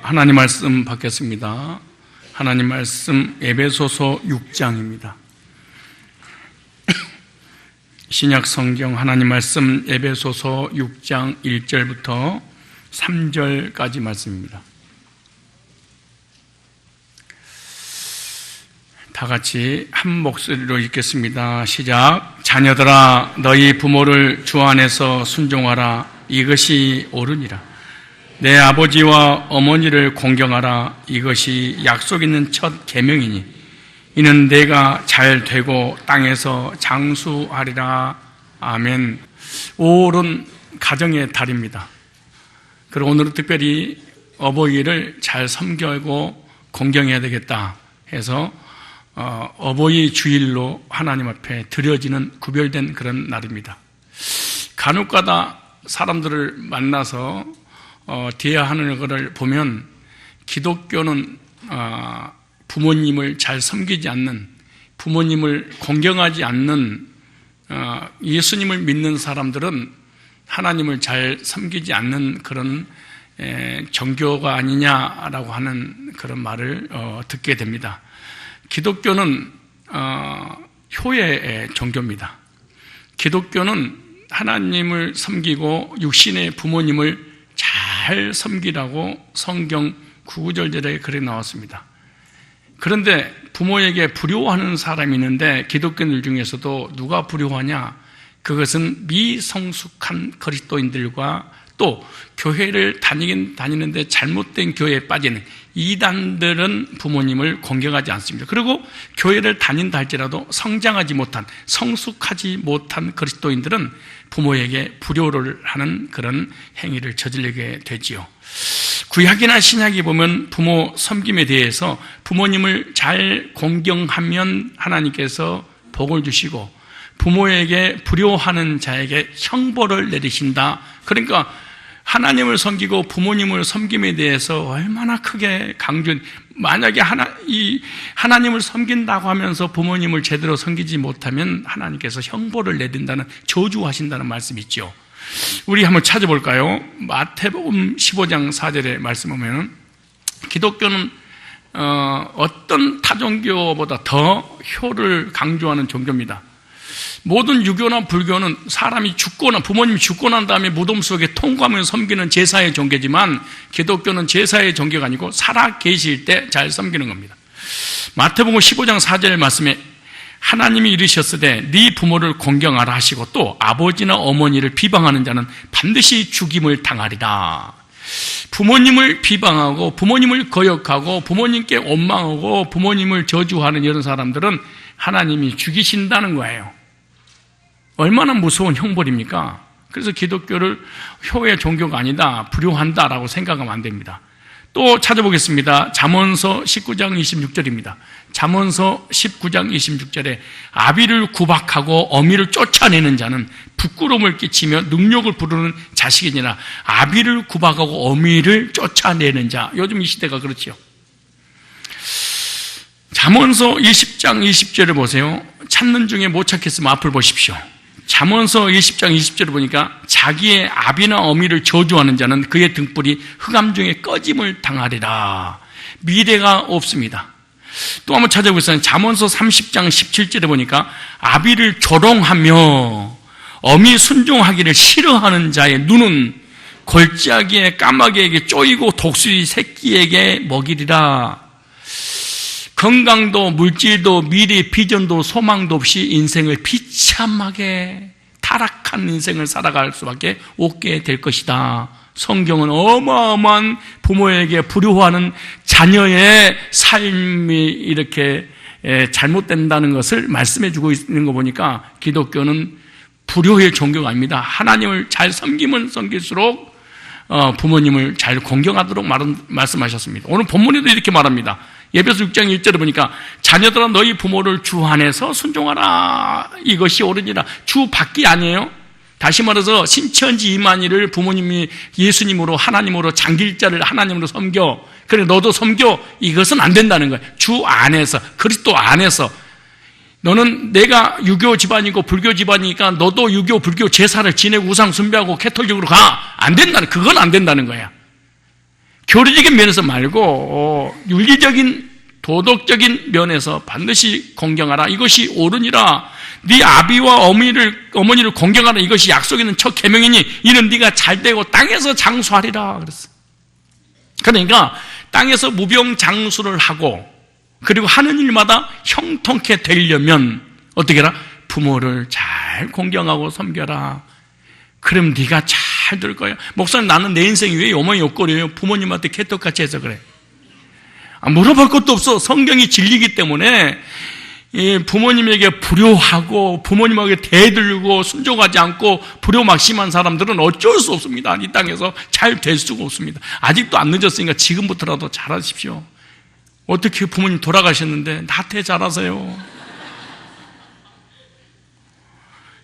하나님 말씀 받겠습니다. 하나님 말씀 에베소서 6장입니다. 신약 성경 하나님 말씀 에베소서 6장 1절부터 3절까지 말씀입니다. 다 같이 한 목소리로 읽겠습니다. 시작. 자녀들아 너희 부모를 주 안에서 순종하라. 이것이 옳으니라. 내 아버지와 어머니를 공경하라. 이것이 약속 있는 첫 계명이니 이는 내가 잘 되고 땅에서 장수하리라. 아멘. 5월은 가정의 달입니다. 그리고 오늘은 특별히 어버이를 잘 섬기고 공경해야 되겠다 해서 어버이 주일로 하나님 앞에 드려지는 구별된 그런 날입니다. 간혹가다 사람들을 만나서 대화하는 것을 보면 기독교는 부모님을 잘 섬기지 않는, 부모님을 공경하지 않는, 예수님을 믿는 사람들은 하나님을 잘 섬기지 않는 그런 종교가 아니냐라고 하는 그런 말을 듣게 됩니다. 기독교는 효의 종교입니다. 기독교는 하나님을 섬기고 육신의 부모님을 잘 섬기라고 성경 구구절절하게 글에 나왔습니다. 그런데 부모에게 불효하는 사람이 있는데 기독교인들 중에서도 누가 불효하냐? 그것은 미성숙한 그리스도인들과 또 교회를 다니긴 다니는데 잘못된 교회에 빠지는 이단들은 부모님을 공경하지 않습니다. 그리고 교회를 다닌다 할지라도 성장하지 못한, 성숙하지 못한 그리스도인들은 부모에게 불효를 하는 그런 행위를 저지르게 되지요. 구약이나 신약에 보면 부모 섬김에 대해서 부모님을 잘 공경하면 하나님께서 복을 주시고 부모에게 불효하는 자에게 형벌을 내리신다. 그러니까 하나님을 섬기고 부모님을 섬김에 대해서 얼마나 크게 만약에 하나님을 섬긴다고 하면서 부모님을 제대로 섬기지 못하면 하나님께서 형벌을 내린다는, 저주하신다는 말씀이 있죠. 우리 한번 찾아볼까요? 마태복음 15장 4절의 말씀 보면 기독교는 어떤 타종교보다 더 효를 강조하는 종교입니다. 모든 유교나 불교는 사람이 죽거나 부모님이 죽고 난 다음에 무덤 속에 통과하면서 섬기는 제사의 종교지만 기독교는 제사의 종교가 아니고 살아 계실 때 잘 섬기는 겁니다. 마태복음 15장 4절 말씀에 하나님이 이르셨으되 네 부모를 공경하라 하시고 또 아버지나 어머니를 비방하는 자는 반드시 죽임을 당하리라. 부모님을 비방하고 부모님을 거역하고 부모님께 원망하고 부모님을 저주하는 이런 사람들은 하나님이 죽이신다는 거예요. 얼마나 무서운 형벌입니까? 그래서 기독교를 효의 종교가 아니다, 불효한다라고 생각하면 안 됩니다. 또 찾아보겠습니다. 잠언서 19장 26절입니다. 잠언서 19장 26절에 아비를 구박하고 어미를 쫓아내는 자는 부끄러움을 끼치며 능력을 부르는 자식이니라. 아비를 구박하고 어미를 쫓아내는 자. 요즘 이 시대가 그렇지요. 잠언서 20장 20절을 보세요. 찾는 중에 못 찾겠으면 앞을 보십시오. 잠언서 20장 20절을 보니까 자기의 아비나 어미를 저주하는 자는 그의 등불이 흑암 중에 꺼짐을 당하리라. 미래가 없습니다. 또 한번 찾아보겠습니다. 잠언서 30장 17절에 보니까 아비를 조롱하며 어미 순종하기를 싫어하는 자의 눈은 골짜기에 까마귀에게 쪼이고 독수리 새끼에게 먹이리라. 건강도 물질도 미래 비전도 소망도 없이 인생을 비참하게 타락한 인생을 살아갈 수밖에 없게 될 것이다. 성경은 어마어마한 부모에게 불효하는 자녀의 삶이 이렇게 잘못된다는 것을 말씀해 주고 있는 거 보니까 기독교는 불효의 종교가 아닙니다. 하나님을 잘 섬기면 섬길수록 부모님을 잘 공경하도록 말씀하셨습니다. 오늘 본문에도 이렇게 말합니다. 에베소 6장 1절에 보니까 자녀들아 너희 부모를 주 안에서 순종하라. 이것이 옳으니라. 주 밖이 아니에요. 다시 말해서 신천지 이만희를 부모님이 예수님으로 하나님으로 장길자를 하나님으로 섬겨. 그래 너도 섬겨. 이것은 안 된다는 거예요. 주 안에서, 그리스도 안에서. 너는 내가 유교 집안이고 불교 집안이니까 너도 유교 불교 제사를 지내고 우상 숭배하고 캐톨릭으로 가. 안 된다는, 그건 안 된다는 거야. 교리적인 면에서 말고 윤리적인 도덕적인 면에서 반드시 공경하라. 이것이 옳으니라. 네 아비와 어머니를 공경하라. 이것이 약속에 있는 첫 계명이니 이는 네가 잘되고 땅에서 장수하리라 그랬어. 그러니까 땅에서 무병장수를 하고 그리고 하는 일마다 형통케 되려면 어떻게 해라? 부모를 잘 공경하고 섬겨라. 그럼 네가 잘 될 거야. 목사님, 나는 내 인생이 왜 요망이 없거려요? 부모님한테 개떡같이 해서 그래. 물어볼 것도 없어. 성경이 진리이기 때문에 부모님에게 불효하고 부모님에게 대들고 순종하지 않고 불효막심한 사람들은 어쩔 수 없습니다. 이 땅에서 잘 될 수가 없습니다. 아직도 안 늦었으니까 지금부터라도 잘하십시오. 어떻게 부모님 돌아가셨는데 나한테 잘하세요.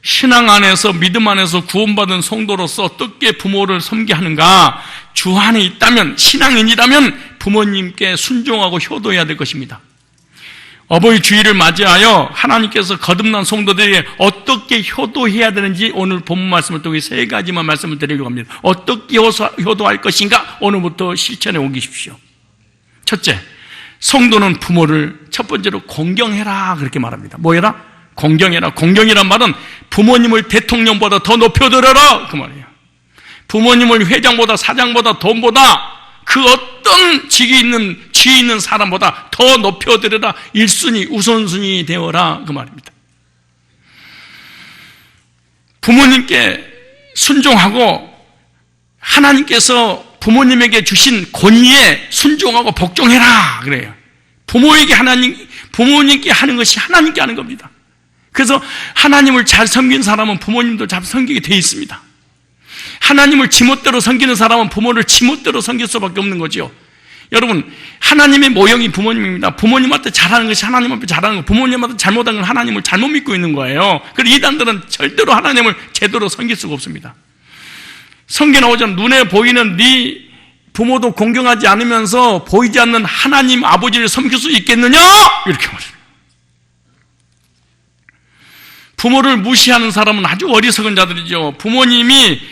신앙 안에서, 믿음 안에서 구원받은 성도로서 어떻게 부모를 섬기게 하는가? 주 안에 있다면, 신앙인이라면 부모님께 순종하고 효도해야 될 것입니다. 어버이 주일을 맞이하여 하나님께서 거듭난 성도들이 어떻게 효도해야 되는지 오늘 본문 말씀을 통해 세 가지만 말씀을 드리려고 합니다. 어떻게 효도할 것인가? 오늘부터 실천해 옮기십시오. 첫째, 성도는 부모를 첫 번째로 공경해라 그렇게 말합니다. 뭐 해라? 공경해라. 공경이란 말은 부모님을 대통령보다 더 높여들어라 그 말이에요. 부모님을 회장보다 사장보다 돈보다 그 어떤 지위 있는 사람보다 더 높여들어라. 1순위 우선순위 되어라 그 말입니다. 부모님께 순종하고 하나님께서 부모님에게 주신 권위에 순종하고 복종해라 그래요. 부모님께 하는 것이 하나님께 하는 겁니다. 그래서 하나님을 잘 섬긴 사람은 부모님도 잘 섬기게 돼 있습니다. 하나님을 지멋대로 섬기는 사람은 부모를 지멋대로 섬길 수밖에 없는 거죠. 여러분, 하나님의 모형이 부모님입니다. 부모님한테 잘하는 것이 하나님 앞에 잘하는 거, 부모님한테 잘못한 건 하나님을 잘못 믿고 있는 거예요. 그래서 이단들은 절대로 하나님을 제대로 섬길 수가 없습니다. 성경 나오잖아요. 눈에 보이는 네 부모도 공경하지 않으면서 보이지 않는 하나님 아버지를 섬길 수 있겠느냐? 이렇게 말해요. 부모를 무시하는 사람은 아주 어리석은 자들이죠. 부모님이기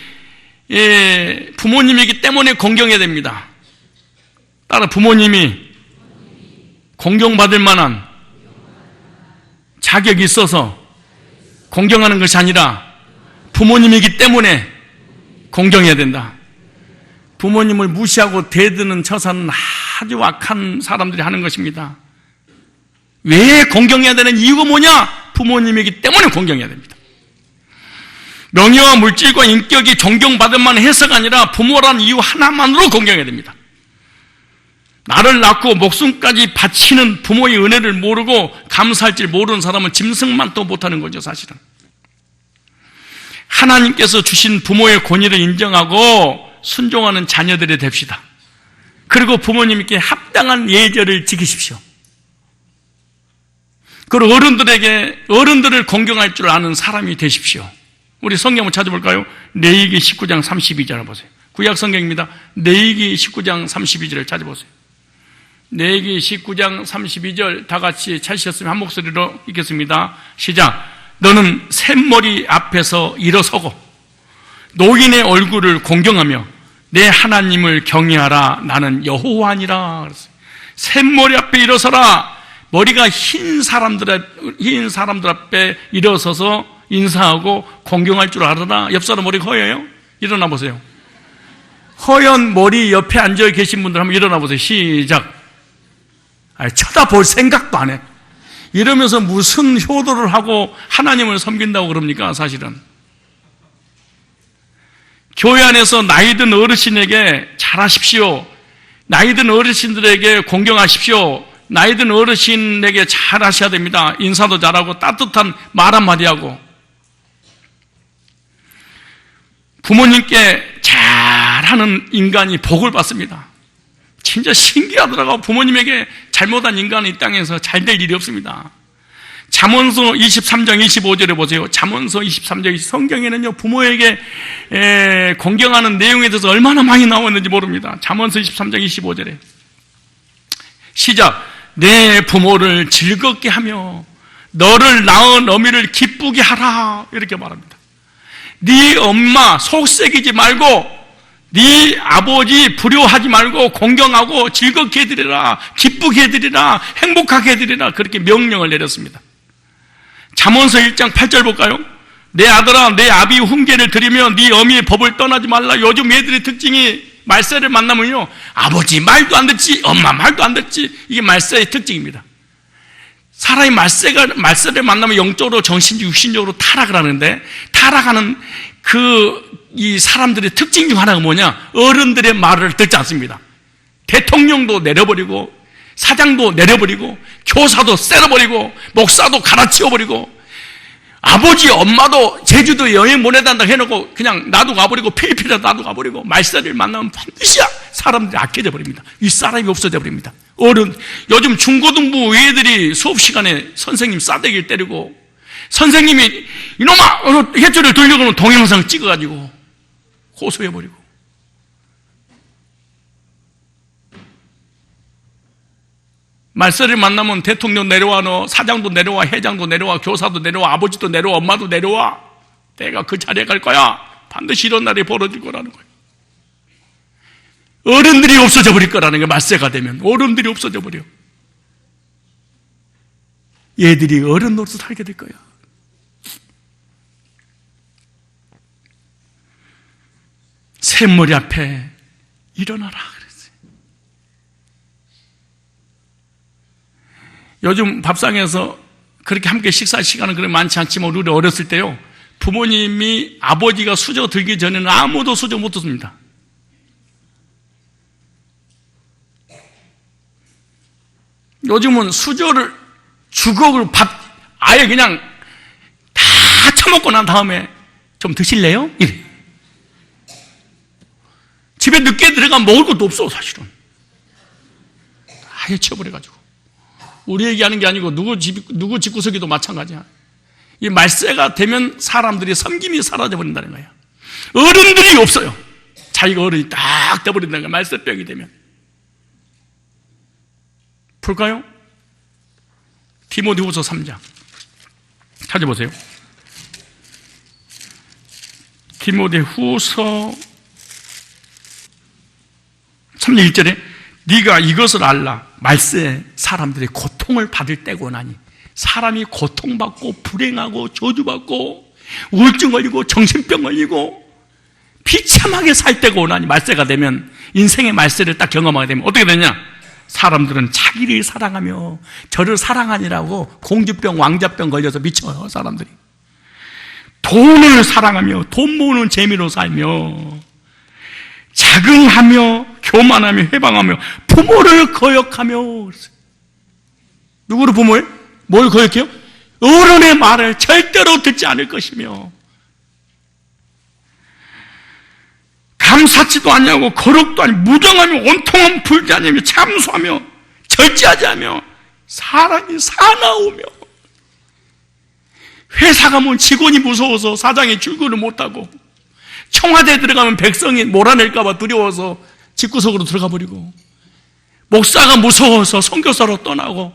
때문에 공경해야 됩니다. 따라 부모님이 공경받을 만한 자격이 있어서 공경하는 것이 아니라 부모님이기 때문에 공경해야 된다. 부모님을 무시하고 대드는 처사는 아주 악한 사람들이 하는 것입니다. 왜 공경해야 되는 이유가 뭐냐? 부모님이기 때문에 공경해야 됩니다. 명예와 물질과 인격이 존경받을 만한 해서가 아니라 부모라는 이유 하나만으로 공경해야 됩니다. 나를 낳고 목숨까지 바치는 부모의 은혜를 모르고 감사할 줄 모르는 사람은 짐승만도 못하는 거죠, 사실은. 하나님께서 주신 부모의 권위를 인정하고 순종하는 자녀들이 됩시다. 그리고 부모님께 합당한 예절을 지키십시오. 그리고 어른들을 공경할 줄 아는 사람이 되십시오. 우리 성경 한번 찾아볼까요? 레위기 19장 32절을 보세요. 구약 성경입니다. 레위기 19장 32절을 찾아보세요. 레위기 19장 32절 다 같이 찾으셨으면 한 목소리로 읽겠습니다. 시작. 너는 샘머리 앞에서 일어서고 노인의 얼굴을 공경하며 내 하나님을 경외하라. 나는 여호와니라. 그랬어요. 샘머리 앞에 일어서라. 머리가 흰 사람들 앞에 일어서서 인사하고 공경할 줄 알아라. 옆 사람 머리가 허여요? 일어나 보세요. 허연 머리 옆에 앉아 계신 분들 한번 일어나 보세요. 시작. 쳐다볼 생각도 안 해. 이러면서 무슨 효도를 하고 하나님을 섬긴다고 그럽니까? 사실은. 교회 안에서 나이든 어르신에게 잘하십시오. 나이든 어르신들에게 공경하십시오. 나이든 어르신에게 잘하셔야 됩니다. 인사도 잘하고 따뜻한 말 한마디 하고. 부모님께 잘하는 인간이 복을 받습니다. 진짜 신기하더라고요. 부모님에게 잘못한 인간은 이 땅에서 잘 될 일이 없습니다. 잠언서 23장 25절에 보세요. 잠언서 23장 성경에는요, 부모에게 공경하는 내용에 대해서 얼마나 많이 나왔는지 모릅니다. 잠언서 23장 25절에 시작. 내 부모를 즐겁게 하며 너를 낳은 어미를 기쁘게 하라. 이렇게 말합니다. 네 엄마 속썩이지 말고 네 아버지 부려하지 말고 공경하고 즐겁게 해드리라, 기쁘게 해드리라, 행복하게 해드리라, 그렇게 명령을 내렸습니다. 잠언서 1장 8절 볼까요? 내 아들아, 내 아비 훈계를 들으며 네 어미의 법을 떠나지 말라. 요즘 애들의 특징이 말세를 만나면요, 아버지 말도 안 듣지, 엄마 말도 안 듣지. 이게 말세의 특징입니다. 사람이 말세를 만나면 영적으로, 정신적으로, 육신적으로 타락을 하는데, 타락하는 이 사람들의 특징 중 하나가 뭐냐? 어른들의 말을 듣지 않습니다. 대통령도 내려버리고, 사장도 내려버리고, 교사도 쎄려버리고, 목사도 갈아치워버리고, 아버지, 엄마도 제주도 여행 보내단다 해놓고 그냥 놔두고 가버리고, 필리핀에도 놔두고 가버리고, 말세를 만나면 반드시 사람들이 악해져 버립니다. 윗사람이 없어져 버립니다. 요즘 중고등부 애들이 수업 시간에 선생님 싸대기를 때리고, 선생님이 이놈아! 해초를 돌려고는 동영상 찍어가지고 고소해버리고. 말세를 만나면 대통령 내려와, 너 사장도 내려와, 회장도 내려와, 교사도 내려와, 아버지도 내려와, 엄마도 내려와. 내가 그 자리에 갈 거야. 반드시 이런 날이 벌어질 거라는 거예요. 어른들이 없어져 버릴 거라는 게, 말세가 되면 어른들이 없어져 버려. 얘들이 어른으로서 살게 될 거야. 샘머리 앞에 일어나라 그랬어요. 요즘 밥상에서 그렇게 함께 식사 시간은 그렇게 많지 않지만, 우리 어렸을 때요, 부모님이, 아버지가 수저 들기 전에는 아무도 수저 못 줬습니다. 요즘은 수저를 주걱을 아예 그냥 다 처먹고 난 다음에 좀 드실래요? 이래. 집에 늦게 들어가면 먹을 것도 없어, 사실은. 아예 치워버려가지고. 우리 얘기하는 게 아니고 누구 집구석에도 마찬가지야. 이 말세가 되면 사람들이 섬김이 사라져버린다는 거야. 어른들이 없어요. 자기가 어른이 딱 돼버린다는 거야, 말세병이 되면. 볼까요? 디모데후서 3장 찾아보세요. 디모데후서 3장 1절에 네가 이것을 알라. 말세 사람들이 고통을 받을 때고 오나니, 사람이 고통받고 불행하고 저주받고 우울증 걸리고 정신병 걸리고 비참하게 살 때가 오나니, 말세가 되면, 인생의 말세를 딱 경험하게 되면 어떻게 되냐? 사람들은 자기를 사랑하며 저를 사랑하니라고 공주병, 왕자병 걸려서 미쳐요, 사람들이. 돈을 사랑하며 돈 모으는 재미로 살며, 자긍하며 교만하며 해방하며 부모를 거역하며. 누구를 부모를? 뭘 거역해요? 어른의 말을 절대로 듣지 않을 것이며, 감사치도 않냐고, 거룩도 아니고, 무정하며 온통한 불자냐며, 참수하며 절제하지 않으며 사람이 사나우며. 회사 가면 직원이 무서워서 사장이 출근을 못하고, 청와대에 들어가면 백성이 몰아낼까 봐 두려워서 집구석으로 들어가 버리고, 목사가 무서워서 선교사로 떠나고,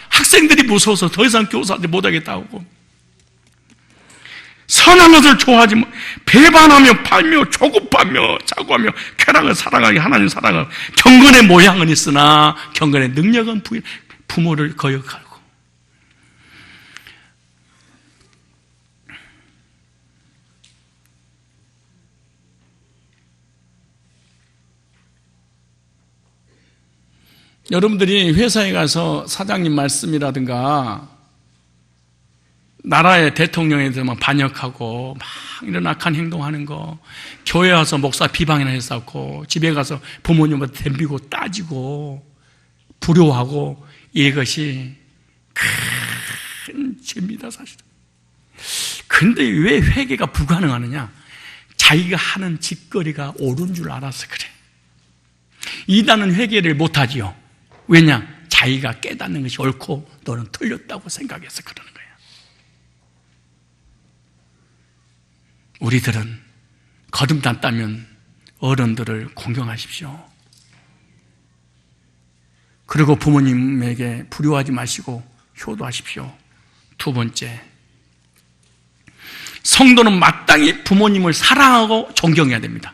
학생들이 무서워서 더 이상 교사들 못하겠다고 하고, 선한 것을 좋아하지, 배반하며 팔며 조급하며 자고하며 쾌락을 사랑하기, 하나님 사랑하고, 경건의 모양은 있으나 경건의 능력은 부모를 거역하고. 여러분들이 회사에 가서 사장님 말씀이라든가 나라의 대통령에 대해서 막 반역하고 막 이런 악한 행동하는 거, 교회 와서 목사 비방이나 했었고, 집에 가서 부모님한테 덤비고 따지고 불효하고, 이것이 큰 죄입니다, 사실은. 근데 왜 회개가 불가능하느냐? 자기가 하는 짓거리가 옳은 줄 알아서 그래. 이단은 회개를 못하지요. 왜냐? 자기가 깨닫는 것이 옳고 너는 틀렸다고 생각해서 그러는 거야. 우리들은 거듭났다면 어른들을 공경하십시오. 그리고 부모님에게 불효하지 마시고 효도하십시오. 두 번째, 성도는 마땅히 부모님을 사랑하고 존경해야 됩니다.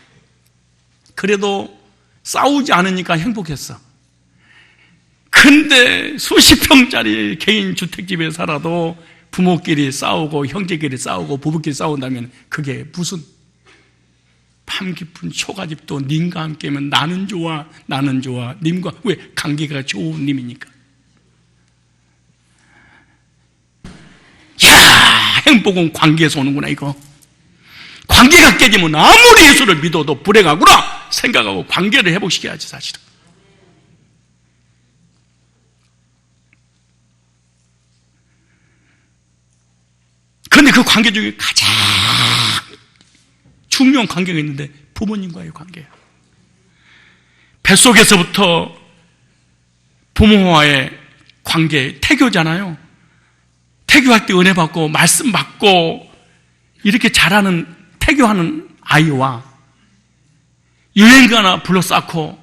그래도 싸우지 않으니까 행복했어. 그 근데 수십 평짜리 개인 주택집에 살아도 부모끼리 싸우고 형제끼리 싸우고 부부끼리 싸운다면 그게 무슨 팜 깊은 초가집도 님과 함께면 나는 좋아 님과 왜 관계가 좋은 님이니까. 야, 행복은 관계에서 오는구나. 이거 관계가 깨지면 아무리 예수를 믿어도 불행하구나 생각하고 관계를 회복시켜야지. 사실은 그런데 그 관계 중에 가장 중요한 관계가 있는데 부모님과의 관계예요. 뱃속에서부터 부모와의 관계, 태교잖아요. 태교할 때 은혜 받고 말씀 받고 이렇게 자라는 태교하는 아이와 유행가나 불러 쌓고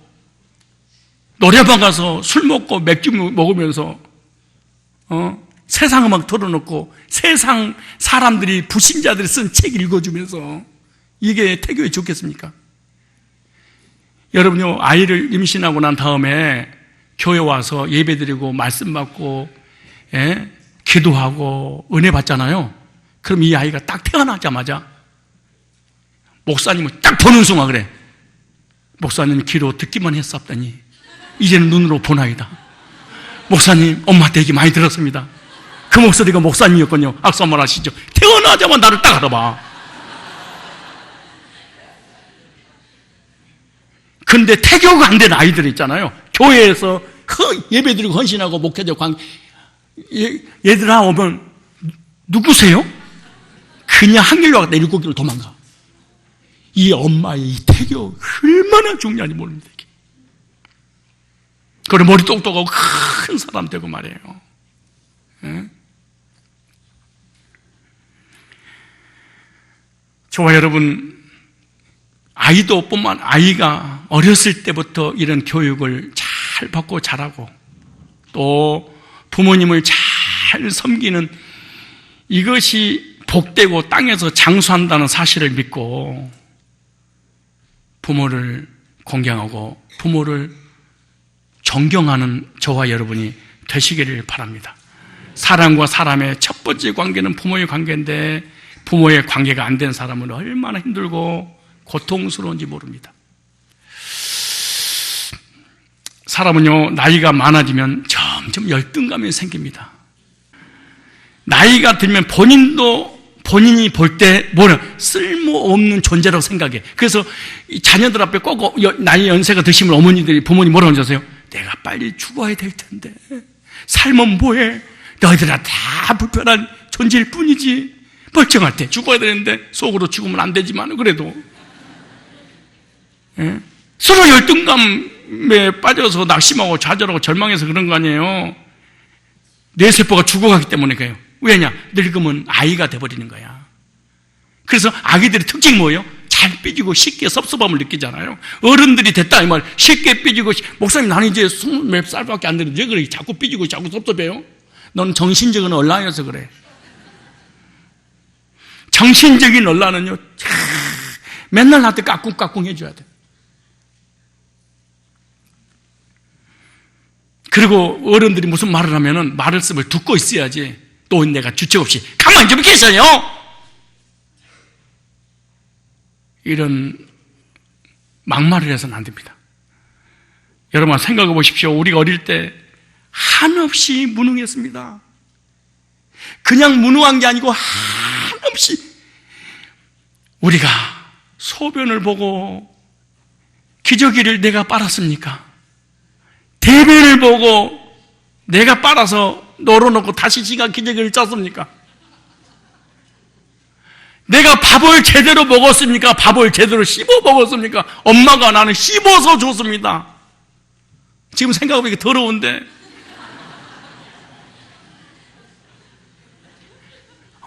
노래방 가서 술 먹고 맥주 먹으면서 세상 음악 틀어놓고 세상 사람들이 불신자들이 쓴 책 읽어주면서 이게 태교에 좋겠습니까? 여러분요, 아이를 임신하고 난 다음에 교회 와서 예배드리고 말씀 받고 기도하고 은혜 받잖아요. 그럼 이 아이가 딱 태어나자마자 목사님을 딱 보는 순간 그래, 목사님 기도 듣기만 했었더니 이제는 눈으로 보나이다. 목사님 엄마한테 얘기 많이 들었습니다. 그 목소리가 목사님이었군요. 악수 한번 하시죠. 태어나자마자 나를 딱 알아봐. 근데 태교가 안 된 아이들 있잖아요. 교회에서 예배드리고 헌신하고 목회자 얘들아 오면 누구세요? 그냥 한 길로 갔다 7길로 도망가. 이 엄마의 이 태교 얼마나 중요한지 모릅니다. 그래 머리 똑똑하고 큰 사람 되고 말이에요. 저와 여러분, 아이가 어렸을 때부터 이런 교육을 잘 받고 자라고 또 부모님을 잘 섬기는 이것이 복되고 땅에서 장수한다는 사실을 믿고 부모를 공경하고 부모를 존경하는 저와 여러분이 되시기를 바랍니다. 사람과 사람의 첫 번째 관계는 부모의 관계인데 부모의 관계가 안 된 사람은 얼마나 힘들고 고통스러운지 모릅니다. 사람은요, 나이가 많아지면 점점 열등감이 생깁니다. 나이가 들면 본인이 볼 때 쓸모없는 존재라고 생각해. 그래서 자녀들 앞에 꼭 나이 연세가 드시면 어머니들이 부모님 뭐라고 하세요? 내가 빨리 죽어야 될 텐데 삶은 뭐해? 너희들아 다 불편한 존재일 뿐이지. 멀쩡할 때 죽어야 되는데 속으로 죽으면 안 되지만 그래도 서로 열등감에 빠져서 낙심하고 좌절하고 절망해서 그런 거 아니에요. 뇌세포가 죽어가기 때문에 그래요. 왜냐? 늙으면 아이가 돼버리는 거야. 그래서 아기들의 특징이 뭐예요? 잘 삐지고 쉽게 섭섭함을 느끼잖아요. 어른들이 됐다 이 말, 쉽게 삐지고. 목사님 나는 이제 20몇 살밖에 안 되는데 왜 그래? 자꾸 삐지고 자꾸 섭섭해요? 넌 정신적인 언란이어서 그래. 정신적인 언란은요, 맨날 나한테 까꿍까꿍 해줘야 돼. 그리고 어른들이 무슨 말을 하면은 말씀을 듣고 있어야지. 또 내가 주책 없이 가만히 좀 계세요. 이런 막말을 해서는 안 됩니다. 여러분 생각해 보십시오. 우리가 어릴 때 한없이 무능했습니다. 그냥 무능한 게 아니고 한없이 우리가 소변을 보고 기저귀를 내가 빨았습니까? 대변을 보고 내가 빨아서 널어놓고 다시 지가 기저귀를 짰습니까? 내가 밥을 제대로 먹었습니까? 밥을 제대로 씹어 먹었습니까? 엄마가 나는 씹어서 줬습니다. 지금 생각해보니까 더러운데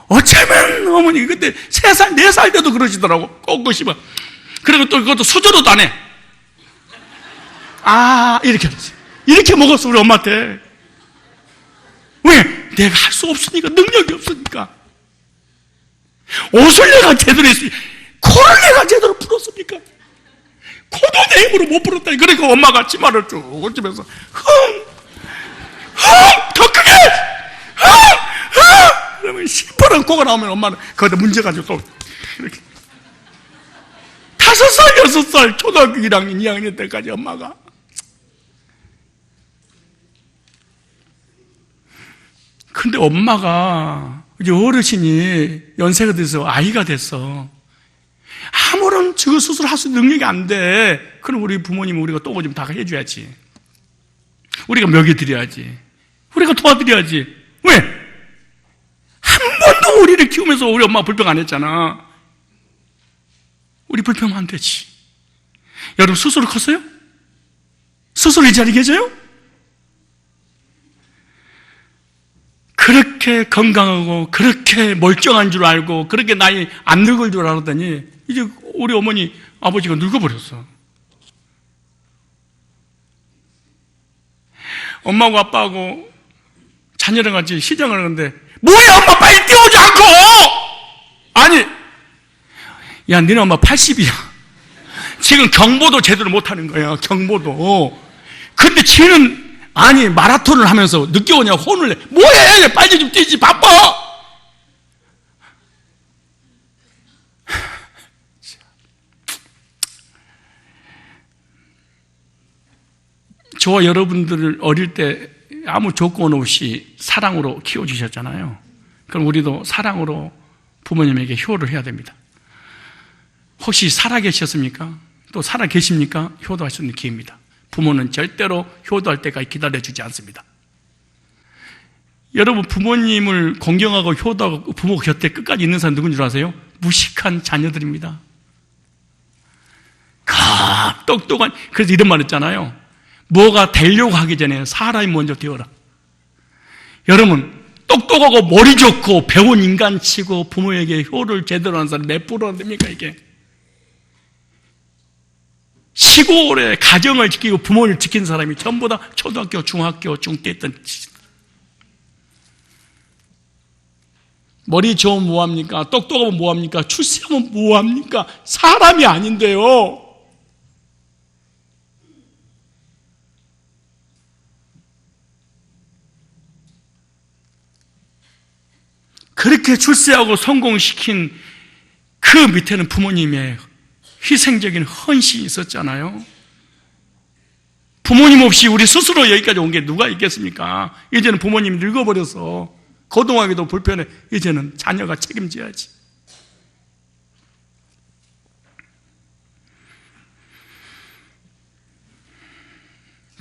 어쩌면 어머니 그때 3살, 4살 때도 그러시더라고. 꼭 씹어. 그리고 또 그것도 수저로도 안 해. 이렇게 했어요. 이렇게 먹었어 우리 엄마한테. 왜? 내가 할 수 없으니까, 능력이 없으니까. 옷을 내가 제대로 했으니까, 코를 내가 제대로 풀었으니까. 코도 내 힘으로 못 풀었다니. 그러니까 엄마가 치마를 쭉 얹으면서 하모라고 코가 나오면 엄마는 거기다 문제가지고 또 이렇게 5살, 6살 초등학교 1학년, 2학년 때까지 엄마가. 근데 엄마가 이제 어르신이 연세가 돼서 아이가 됐어. 아무런 저 수술할 수 있는 능력이 안 돼. 그럼 우리 부모님은 우리가 또 좀 다 해줘야지. 우리가 먹여드려야지. 우리가 도와드려야지. 왜? 한 번도 우리를 키우면서 우리 엄마가 불평 안 했잖아. 우리 불평하면 안 되지. 여러분 스스로 컸어요? 스스로 이 자리에 계세요? 그렇게 건강하고 그렇게 멀쩡한 줄 알고 그렇게 나이 안 늙을 줄 알았더니 이제 우리 어머니 아버지가 늙어버렸어. 엄마하고 아빠하고 자녀랑 같이 시장을 하는데 뭐야 엄마 빨리 띄워줘 않고. 아니 야 너네 엄마 80이야 지금 경보도 제대로 못하는 거야. 경보도. 근데 지는 아니 마라톤을 하면서 늦게 오냐고 혼을 내. 뭐해 빨리 좀 뛰지 바빠. 저와 여러분들을 어릴 때 아무 조건 없이 사랑으로 키워주셨잖아요. 그럼 우리도 사랑으로 부모님에게 효를 해야 됩니다. 혹시 살아계셨습니까? 또 살아계십니까? 효도할 수 있는 기회입니다. 부모는 절대로 효도할 때까지 기다려주지 않습니다. 여러분 부모님을 공경하고 효도하고 부모 곁에 끝까지 있는 사람 누군지 아세요? 무식한 자녀들입니다. 똑똑한. 그래서 이런 말 했잖아요. 뭐가 되려고 하기 전에 사람이 먼저 되어라. 여러분 똑똑하고 머리 좋고 배운 인간치고 부모에게 효를 제대로 하는 사람 몇 프로나 됩니까 이게? 시골에 가정을 지키고 부모를 지킨 사람이 전부 다 초등학교, 중학교, 중대 있던 머리 좋으면 뭐합니까? 똑똑하면 뭐합니까? 출세하면 뭐합니까? 사람이 아닌데요. 그렇게 출세하고 성공시킨 그 밑에는 부모님의 희생적인 헌신이 있었잖아요. 부모님 없이 우리 스스로 여기까지 온 게 누가 있겠습니까? 이제는 부모님이 늙어버려서 거동하기도 불편해. 이제는 자녀가 책임져야지.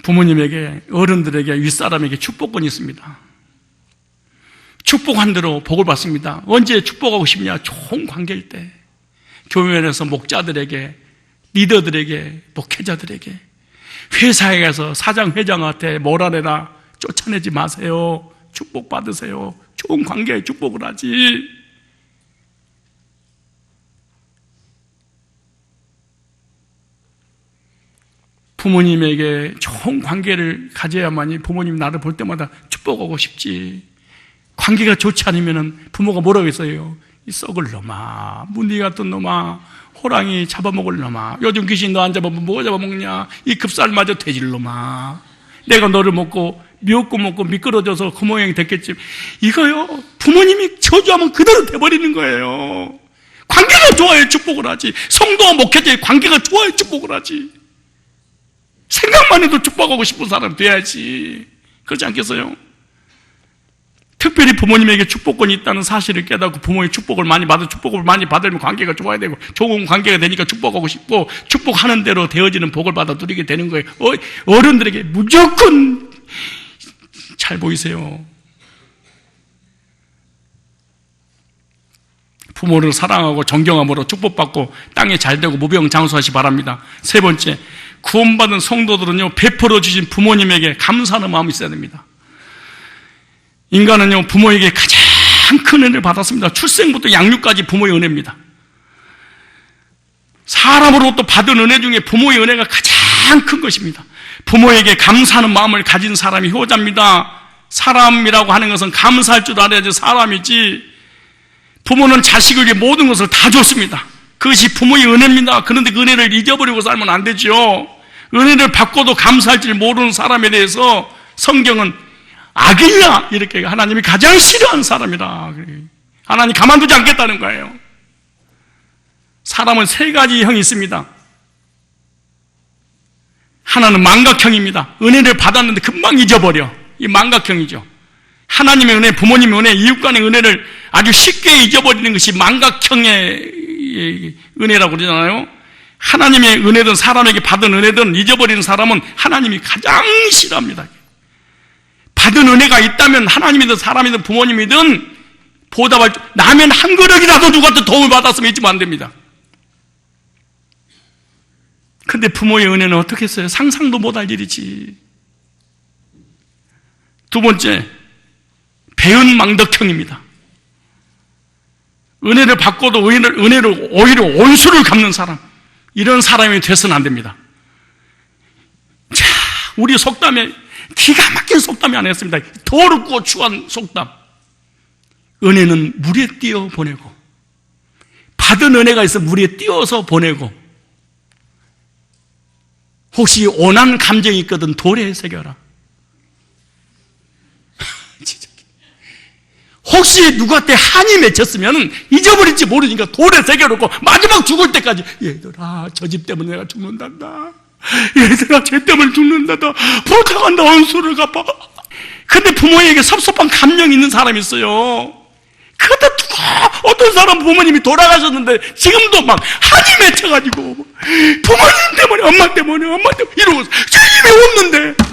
부모님에게, 어른들에게, 윗사람에게 축복권이 있습니다. 축복한 대로 복을 받습니다. 언제 축복하고 싶냐? 좋은 관계일 때. 교회에서 목자들에게, 리더들에게, 목회자들에게, 회사에 가서 사장, 회장한테 몰아내라, 쫓아내지 마세요. 축복 받으세요. 좋은 관계에 축복을 하지. 부모님에게 좋은 관계를 가져야만이 부모님 나를 볼 때마다 축복하고 싶지. 관계가 좋지 않으면 부모가 뭐라고 했어요? 이 썩을 놈아, 무늬 같은 놈아, 호랑이 잡아먹을 놈아, 요즘 귀신 너 안 잡아먹으면 뭐 잡아먹냐, 이 급살마저 돼질 놈아, 내가 너를 먹고 미역국 먹고 미끄러져서 그 모양이 됐겠지. 이거요, 부모님이 저주하면 그대로 돼버리는 거예요. 관계가 좋아야 축복을 하지. 성도와 목회자의 관계가 좋아야 축복을 하지. 생각만 해도 축복하고 싶은 사람 돼야지. 그렇지 않겠어요? 특별히 부모님에게 축복권이 있다는 사실을 깨닫고 부모의 축복을 많이 받으면 관계가 좋아야 되고, 좋은 관계가 되니까 축복하고 싶고, 축복하는 대로 되어지는 복을 받아 누리게 되는 거예요. 어른들에게 무조건 잘 보이세요. 부모를 사랑하고 존경함으로 축복받고 땅에 잘되고 무병장수하시 바랍니다. 세 번째, 구원받은 성도들은요, 베풀어 주신 부모님에게 감사하는 마음이 있어야 됩니다. 인간은요, 부모에게 가장 큰 은혜를 받았습니다. 출생부터 양육까지 부모의 은혜입니다. 사람으로부터 받은 은혜 중에 부모의 은혜가 가장 큰 것입니다. 부모에게 감사하는 마음을 가진 사람이 효자입니다. 사람이라고 하는 것은 감사할 줄 알아야지 사람이지. 부모는 자식에게 모든 것을 다 줬습니다. 그것이 부모의 은혜입니다. 그런데 그 은혜를 잊어버리고 살면 안 되죠. 은혜를 받고도 감사할 줄 모르는 사람에 대해서 성경은 악이냐 이렇게 하나님이 가장 싫어하는 사람이라. 하나님 가만두지 않겠다는 거예요. 사람은 세 가지 형이 있습니다. 하나는 망각형입니다. 은혜를 받았는데 금방 잊어버려. 이 망각형이죠. 하나님의 은혜, 부모님의 은혜, 이웃 간의 은혜를 아주 쉽게 잊어버리는 것이 망각형의 은혜라고 그러잖아요. 하나님의 은혜든 사람에게 받은 은혜든 잊어버리는 사람은 하나님이 가장 싫어합니다. 받은 은혜가 있다면 하나님이든 사람이든 부모님이든 보답할 줄, 라면 한 그릇이라도 누구한테 도움을 받았으면 잊으면 안 됩니다. 근데 부모의 은혜는 어떻게 했어요? 상상도 못할 일이지. 두 번째, 배은망덕형입니다. 은혜를 받고도 은혜를 오히려 온수를 갚는 사람, 이런 사람이 돼서는 안 됩니다. 자, 우리 속담에 기가 막힌 속담이 안 했습니다. 더럽고 추한 속담. 은혜는 물에 띄어 보내고, 받은 은혜가 있어 물에 띄어서 보내고, 혹시 온한 감정이 있거든 돌에 새겨라. 혹시 누구한테 한이 맺혔으면 잊어버릴지 모르니까 돌에 새겨놓고 마지막 죽을 때까지, 얘들아 저 집 때문에 내가 죽는단다, 얘들아 쟤 때문에 죽는단다, 부탁한다, 원수를 갚아. 근데 부모에게 섭섭한 감정이 있는 사람이 있어요. 그때 어떤 사람 부모님이 돌아가셨는데 지금도 막 한이 맺혀가지고 부모님 때문에 엄마 때문에 이러고 죄임이 없는데,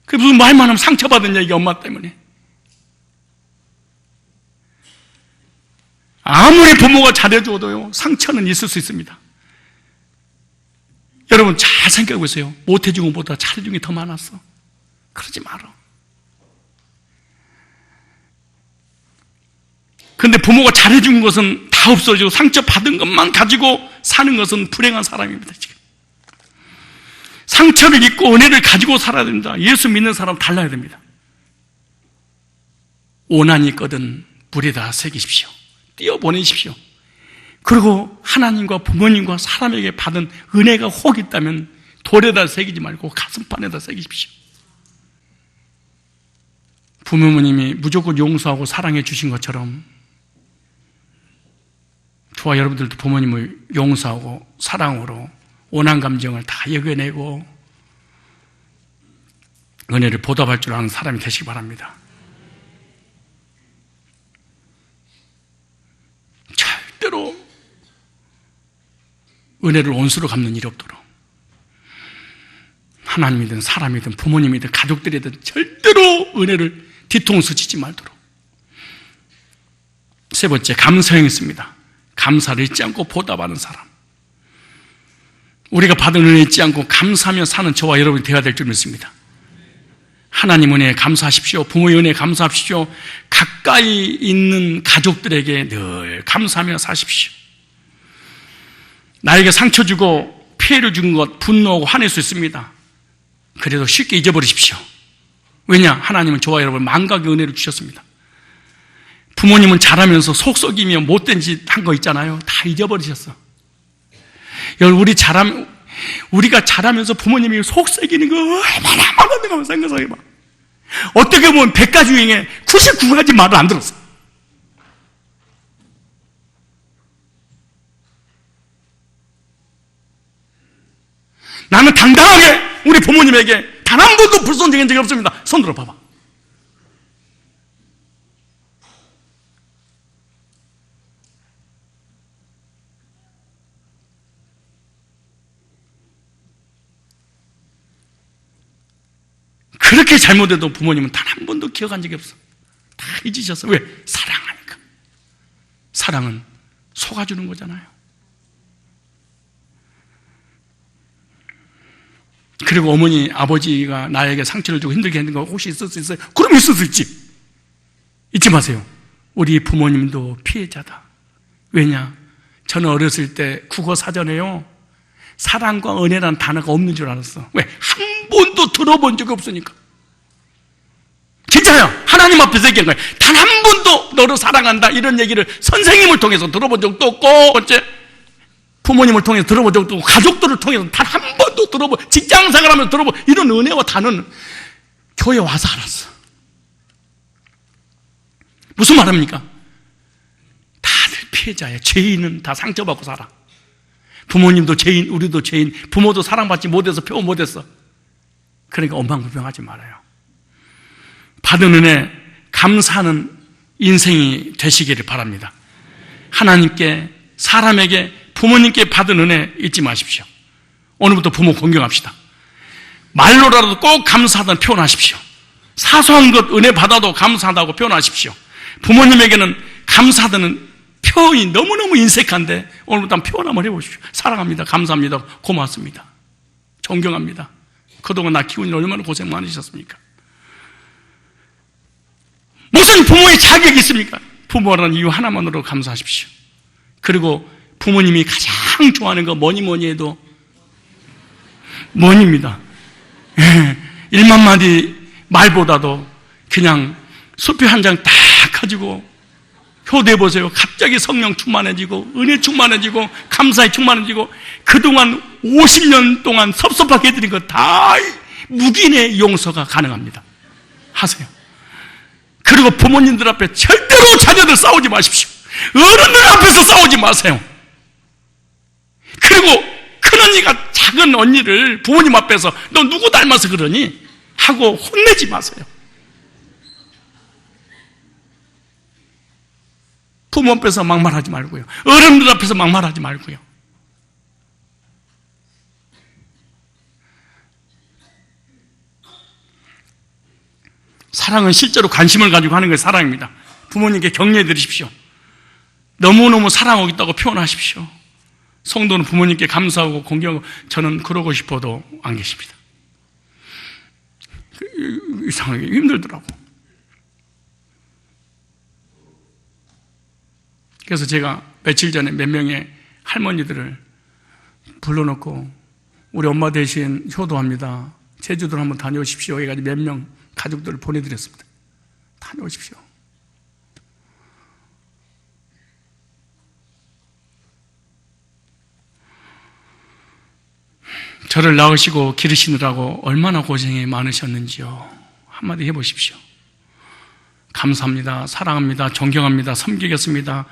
그 무슨 말만 하면 상처받은 얘기가 엄마 때문에. 아무리 부모가 잘해줘도요, 상처는 있을 수 있습니다. 여러분 잘 생각해 보세요. 못해준 것보다 잘해준 게 더 많았어. 그러지 마라. 근데 부모가 잘해준 것은 다 없어지고 상처받은 것만 가지고 사는 것은 불행한 사람입니다. 지금 상처를 입고 은혜를 가지고 살아야 됩니다. 예수 믿는 사람 달라야 됩니다. 오난이 있거든 물에다 새기십시오. 띄어보내십시오. 그리고 하나님과 부모님과 사람에게 받은 은혜가 혹 있다면 돌에다 새기지 말고 가슴판에다 새기십시오. 부모님이 무조건 용서하고 사랑해 주신 것처럼 저와 여러분들도 부모님을 용서하고 사랑으로 원한 감정을 다 여겨내고 은혜를 보답할 줄 아는 사람이 되시기 바랍니다. 절대로 은혜를 온수로 갚는 일이 없도록, 하나님이든 사람이든 부모님이든 가족들이든 절대로 은혜를 뒤통수 치지 말도록. 세 번째, 감사형이 있습니다. 감사를 잊지 않고 보답하는 사람. 우리가 받은 은혜 잊지 않고 감사하며 사는 저와 여러분이 되어야 될 줄 믿습니다. 하나님 은혜에 감사하십시오. 부모의 은혜에 감사하십시오. 가까이 있는 가족들에게 늘 감사하며 사십시오. 나에게 상처 주고 피해를 준 것 분노하고 화낼 수 있습니다. 그래도 쉽게 잊어버리십시오. 왜냐? 하나님은 저와 여러분 망각의 은혜를 주셨습니다. 부모님은 잘하면서 속 썩이며 못된 짓 한 거 있잖아요. 다 잊어버리셨어. 우리가 잘하면서 부모님이 속 썩이는 거 얼마나 많은가 한번 생각해봐. 어떻게 보면 100가지 중에 99가지 말을 안 들었어. 나는 당당하게 우리 부모님에게 단 한 번도 불손적인 적이 없습니다. 손 들어봐봐. 그렇게 잘못해도 부모님은 단 한 번도 기억한 적이 없어. 다 잊으셨어. 왜? 사랑하니까. 사랑은 속아주는 거잖아요. 그리고 어머니, 아버지가 나에게 상처를 주고 힘들게 했는 거 혹시 있을 수 있어요? 그럼 있을 수 있지. 잊지 마세요. 우리 부모님도 피해자다. 왜냐? 저는 어렸을 때 국어 사전에요, 사랑과 은혜라는 단어가 없는 줄 알았어. 왜? 한 번도 들어본 적이 없으니까. 진짜요. 하나님 앞에서 얘기한 거예요. 단 한 번도 너를 사랑한다 이런 얘기를 선생님을 통해서 들어본 적도 없고, 어째 부모님을 통해서 들어본 적도 없고, 가족들을 통해서 단 한 번도 직장생활하면서 들어본 이런 은혜와 단어는 교회 와서 알았어. 무슨 말입니까? 다들 피해자야. 죄인은 다 상처받고 살아. 부모님도 죄인, 우리도 죄인, 부모도 사랑받지 못해서 표현 못했어. 그러니까 원망불평하지 말아요. 받은 은혜 감사하는 인생이 되시기를 바랍니다. 하나님께, 사람에게, 부모님께 받은 은혜 잊지 마십시오. 오늘부터 부모 공경합시다. 말로라도 꼭 감사하다는 표현하십시오. 사소한 것 은혜 받아도 감사하다고 표현하십시오. 부모님에게는 감사하다는 표현이 너무너무 인색한데 오늘부터 한번 표현 한번 해보십시오. 사랑합니다. 감사합니다. 고맙습니다. 존경합니다. 그동안 나 키우니 얼마나 고생 많으셨습니까? 무슨 부모의 자격이 있습니까? 부모라는 이유 하나만으로 감사하십시오. 그리고 부모님이 가장 좋아하는 거 뭐니 해도 뭐니입니다. 1만 마디 말보다도 그냥 수표 한 장 딱 가지고 효도해 보세요. 갑자기 성령 충만해지고 은혜 충만해지고 감사에 충만해지고 그동안 50년 동안 섭섭하게 해드린 거 다 묵인의 용서가 가능합니다. 하세요. 그리고 부모님들 앞에 절대로 자녀들 싸우지 마십시오. 어른들 앞에서 싸우지 마세요. 그리고 큰언니가 작은 언니를 부모님 앞에서 너 누구 닮아서 그러니? 하고 혼내지 마세요. 부모 앞에서 막말하지 말고요. 어른들 앞에서 막말하지 말고요. 사랑은 실제로 관심을 가지고 하는 게 사랑입니다. 부모님께 격려해 드리십시오. 너무너무 사랑하고 있다고 표현하십시오. 성도는 부모님께 감사하고 공경하고 저는 그러고 싶어도 안 계십니다. 이상하게 힘들더라고. 그래서 제가 며칠 전에 몇 명의 할머니들을 불러놓고 우리 엄마 대신 효도합니다. 제주도를 한번 다녀오십시오. 해가지고 몇 명 가족들을 보내드렸습니다. 다녀오십시오. 저를 낳으시고 기르시느라고 얼마나 고생이 많으셨는지요. 한마디 해보십시오. 감사합니다. 사랑합니다. 존경합니다. 섬기겠습니다.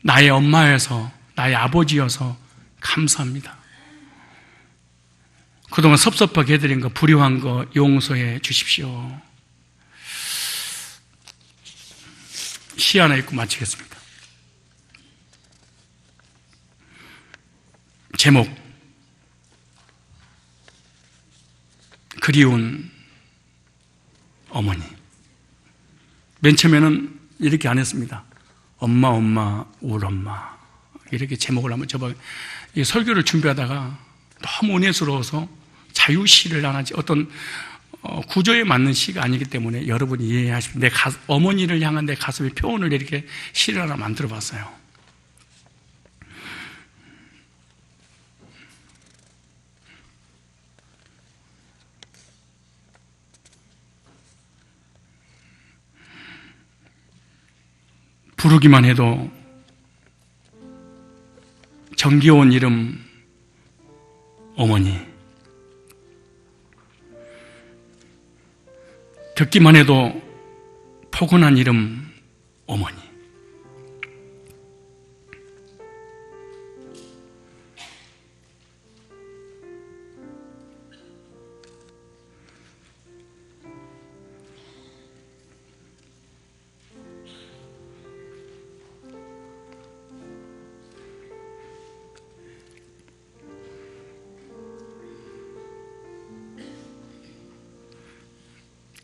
나의 엄마여서, 나의 아버지여서 감사합니다. 그동안 섭섭하게 해드린 거, 불효한 거 용서해 주십시오. 시 하나 읽고 마치겠습니다. 제목, 그리운 어머니. 맨 처음에는 이렇게 안 했습니다. 엄마, 엄마, 울 엄마. 이렇게 제목을 한번 접어. 이 설교를 준비하다가 너무 은혜스러워서 자유시를 하나, 어떤 구조에 맞는 시가 아니기 때문에 여러분이 이해하십시오. 어머니를 향한 내 가슴의 표현을 이렇게 시를 하나 만들어 봤어요. 부르기만 해도 정겨운 이름 어머니, 듣기만 해도 포근한 이름 어머니,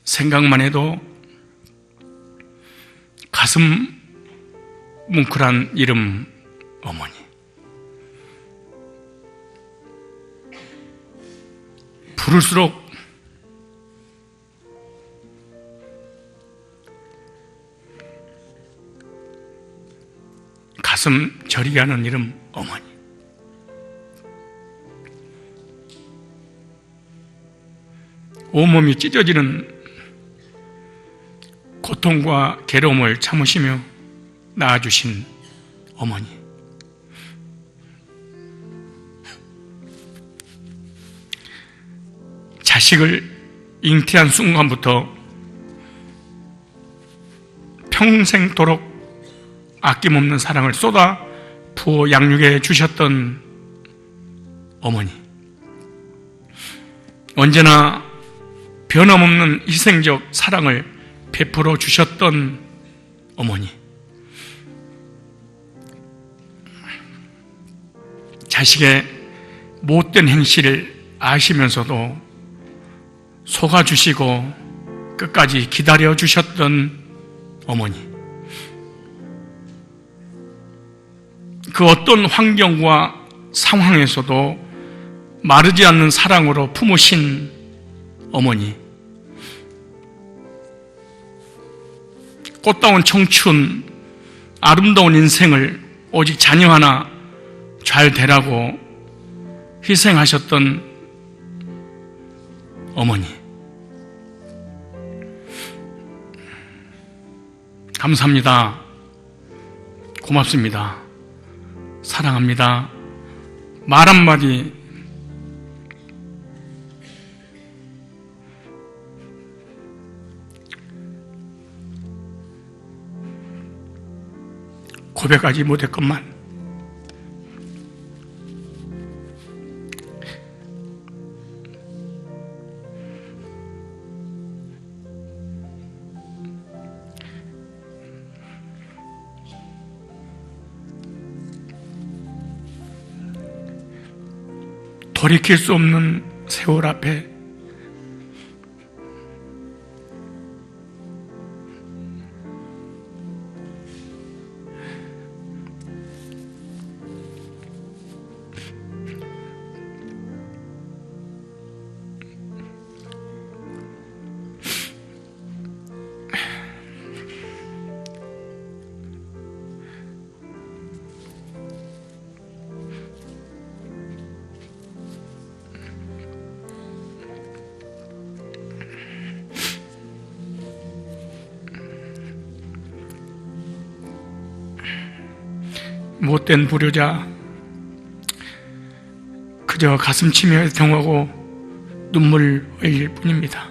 생각만 해도 가슴 뭉클한 이름 어머니, 부를수록 가슴 저리게 하는 이름 어머니, 온몸이 찢어지는 고통과 괴로움을 참으시며 낳아주신 어머니, 자식을 잉태한 순간부터 평생도록 아낌없는 사랑을 쏟아 부어 양육해 주셨던 어머니, 언제나 변함없는 희생적 사랑을 베풀어 주셨던 어머니, 자식의 못된 행실을 아시면서도 속아주시고 끝까지 기다려 주셨던 어머니, 그 어떤 환경과 상황에서도 마르지 않는 사랑으로 품으신 어머니, 꽃다운 청춘, 아름다운 인생을 오직 자녀 하나 잘 되라고 희생하셨던 어머니, 감사합니다. 고맙습니다. 사랑합니다. 말 한마디 고백하지 못했건만 돌이킬 수 없는 세월 앞에 못된 불효자, 그저 가슴 치며 애통하고 눈물 흘릴 뿐입니다.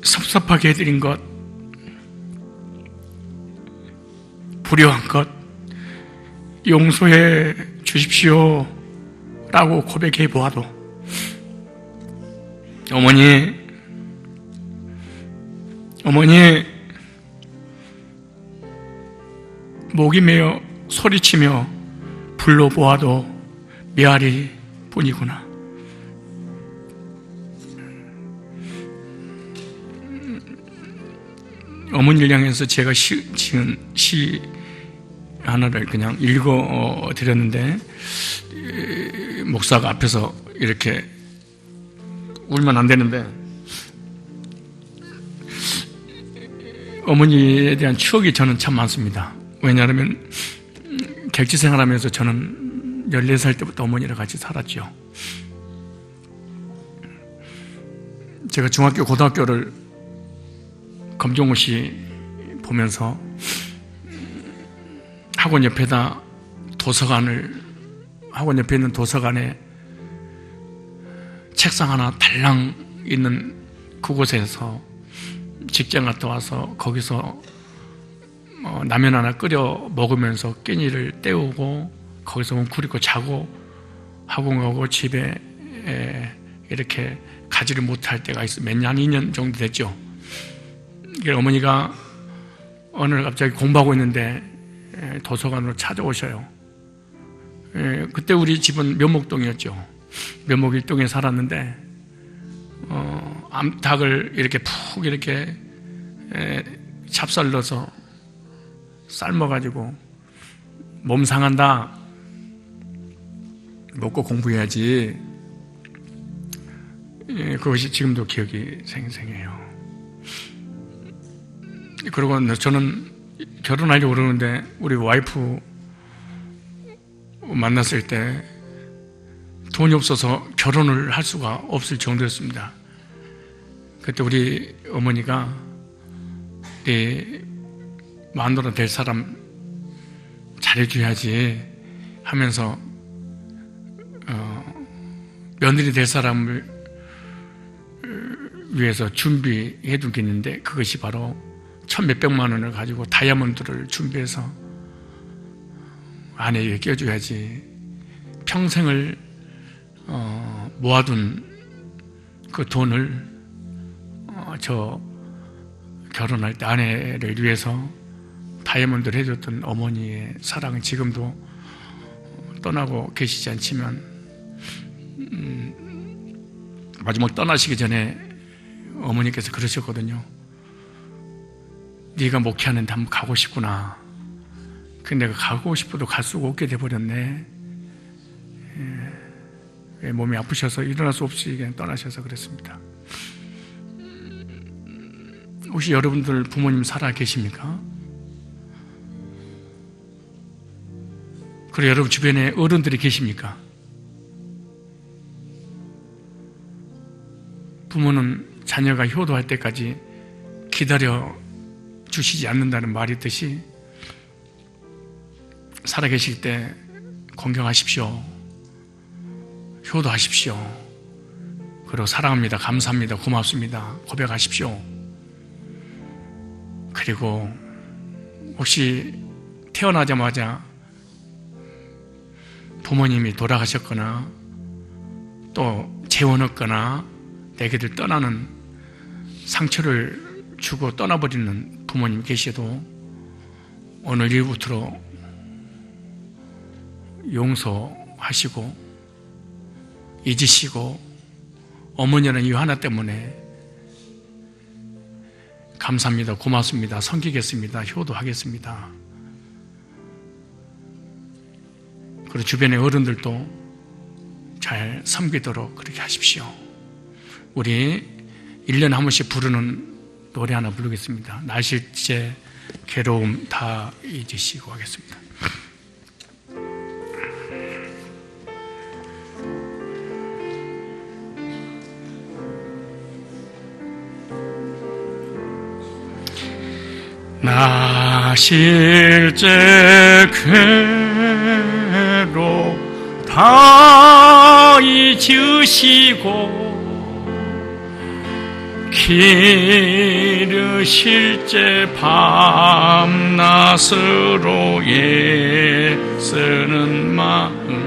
섭섭하게 해드린 것, 불효한 것 용서해 주십시오 라고 고백해 보아도 어머니 목이 메어 소리치며 불러보아도 메아리 뿐이구나. 어머니를 향해서 제가 지은 시 하나를 그냥 읽어 드렸는데, 목사가 앞에서 이렇게 울면 안 되는데, 어머니에 대한 추억이 저는 참 많습니다. 왜냐하면 객지 생활하면서 저는 14살 때부터 어머니랑 같이 살았죠. 제가 중학교, 고등학교를 검정고시 보면서 학원 옆에다 학원 옆에 있는 도서관에 책상 하나 달랑 있는 그곳에서 직장 갔다 와서 거기서 라면 하나 끓여 먹으면서 끼니를 때우고 거기서 웅크리고 자고 학원 가고 집에 이렇게 가지를 못할 때가 있어. 몇 년, 한 2년 정도 됐죠. 어머니가 어느 날 갑자기 공부하고 있는데 도서관으로 찾아오셔요. 그때 우리 집은 면목동이었죠. 면목 1동에 살았는데 암탉을 이렇게 푹 이렇게 찹쌀 넣어서 삶아가지고 몸 상한다, 먹고 공부해야지. 그것이 지금도 기억이 생생해요. 그리고 저는 결혼하려고 그러는데 우리 와이프 만났을 때 돈이 없어서 결혼을 할 수가 없을 정도였습니다. 그때 우리 어머니가 마누라 될 사람 잘해줘야지 하면서 며느리 될 사람을 위해서 준비해 둔 게 있는데, 그것이 바로 1,몇백만 원을 가지고 다이아몬드를 준비해서 아내에게 껴줘야지 평생을 모아둔 그 돈을 저 결혼할 때 아내를 위해서 다이아몬드를 해줬던 어머니의 사랑은 지금도 떠나고 계시지 않지만, 마지막 떠나시기 전에 어머니께서 그러셨거든요. 네가 목회하는데 한번 가고 싶구나. 근데 내가 가고 싶어도 갈 수가 없게 돼버렸네. 몸이 아프셔서 일어날 수 없이 그냥 떠나셔서 그랬습니다. 혹시 여러분들 부모님 살아 계십니까? 그리고 여러분 주변에 어른들이 계십니까? 부모는 자녀가 효도할 때까지 기다려 주시지 않는다는 말이 있듯이, 살아계실 때 공경하십시오. 효도하십시오. 그리고 사랑합니다, 감사합니다, 고맙습니다 고백하십시오. 그리고 혹시 태어나자마자 부모님이 돌아가셨거나 또 재혼했거나 내게들 떠나는 상처를 주고 떠나버리는 부모님 계셔도 오늘 일부터 용서하시고 잊으시고, 어머니라는 이유 하나 때문에 감사합니다, 고맙습니다, 섬기겠습니다, 효도하겠습니다. 그리고 주변의 어른들도 잘 섬기도록 그렇게 하십시오. 우리 1년에 한 번씩 부르는 노래 하나 부르겠습니다. 나실제 괴로움 다 잊으시고 하겠습니다. 나실제 괴로움 다 잊으시고 기르실 제 밤낮으로 애쓰는 마음,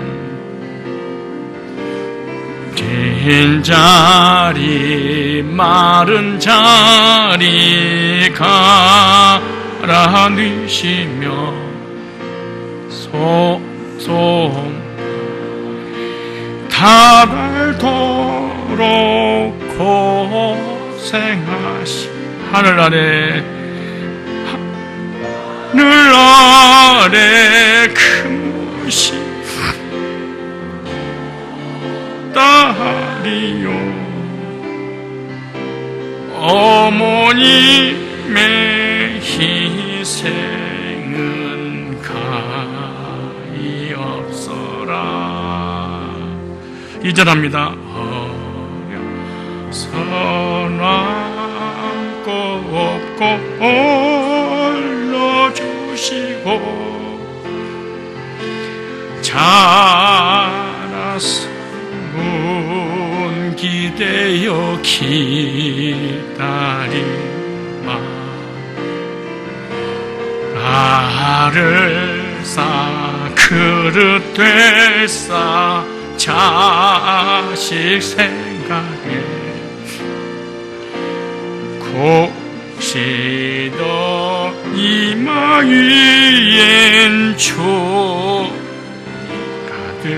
빈 자리 마른 자리 갈아뉘시며 소송 다발도록 고생하시 하늘 아래 큰 무시 딸이요 어머님의 희생은 가히 없어라. 2절합니다. 선하고 없고 올려주시고 자라서 기대어 기다리마 나를 쌓아 그릇 되싸 자식 생각에 곡시도 이마 위엔 초 가득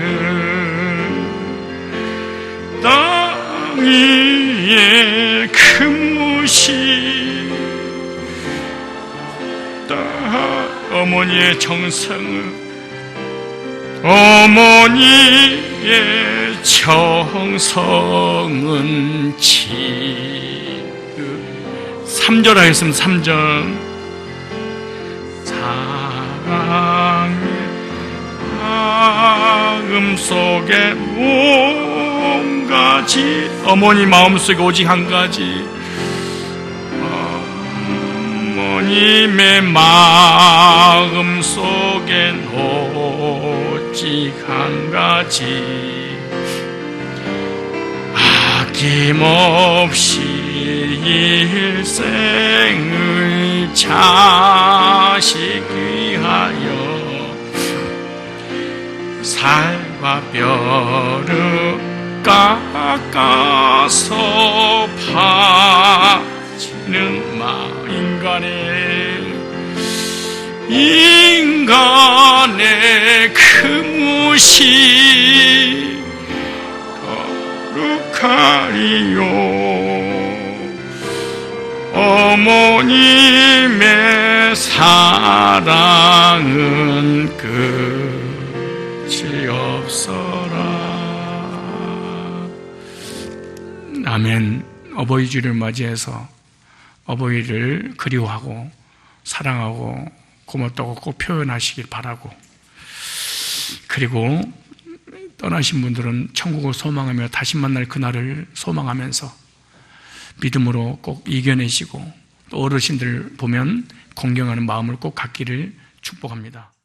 땅 위에 큰 무시 어머니의 정성을 어머니의 정성은 지금 3절 하겠습니다. 3절 사랑의 마음속에 온가지 어머니 마음속에 오직 한 가지 어머님의 마음속엔 오직 오직 한 가지 아낌없이 일생을 자식 위하여 살과 뼈를 깎아서 바치는 인간의 그 무시 거룩하리요. 어머님의 사랑은 끝이 없어라. 아멘. 어버이 주를 맞이해서 어버이를 그리워하고 사랑하고 고맙다고 꼭 표현하시길 바라고, 그리고 떠나신 분들은 천국을 소망하며 다시 만날 그날을 소망하면서 믿음으로 꼭 이겨내시고, 또 어르신들 보면 공경하는 마음을 꼭 갖기를 축복합니다.